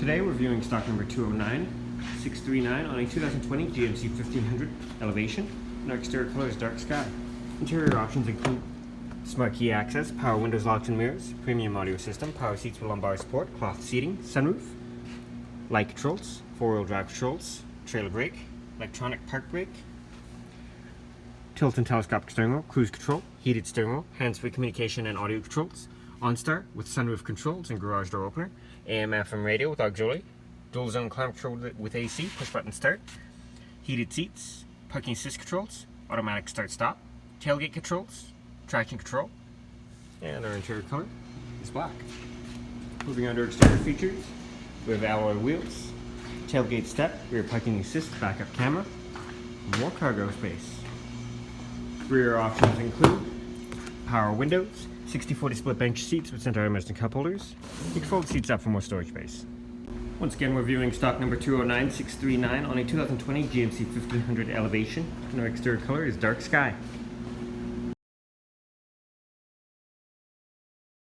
Today we're viewing stock number 209639 on a 2020 GMC 1500 Elevation, and our exterior color is dark sky. Interior options include smart key access, power windows, locks and mirrors, premium audio system, power seats with lumbar support, cloth seating, sunroof, light controls, four-wheel drive controls, trailer brake, electronic park brake, tilt and telescopic steering wheel, cruise control, heated steering wheel, hands-free communication and audio controls, OnStar with sunroof controls and garage door opener, AM/FM radio with auxiliary, dual zone climate control with AC, push button start, heated seats, parking assist controls, automatic start stop, tailgate controls, traction control, and our interior color is black. Moving on to exterior features, we have alloy wheels, tailgate step, rear parking assist, backup camera, more cargo space. Rear options include power windows, 60/40 split bench seats with center armrest and cup holders. You can fold the seats up for more storage space. Once again, we're viewing stock number 209639 on a 2020 GMC 1500 Elevation, and our exterior color is dark sky.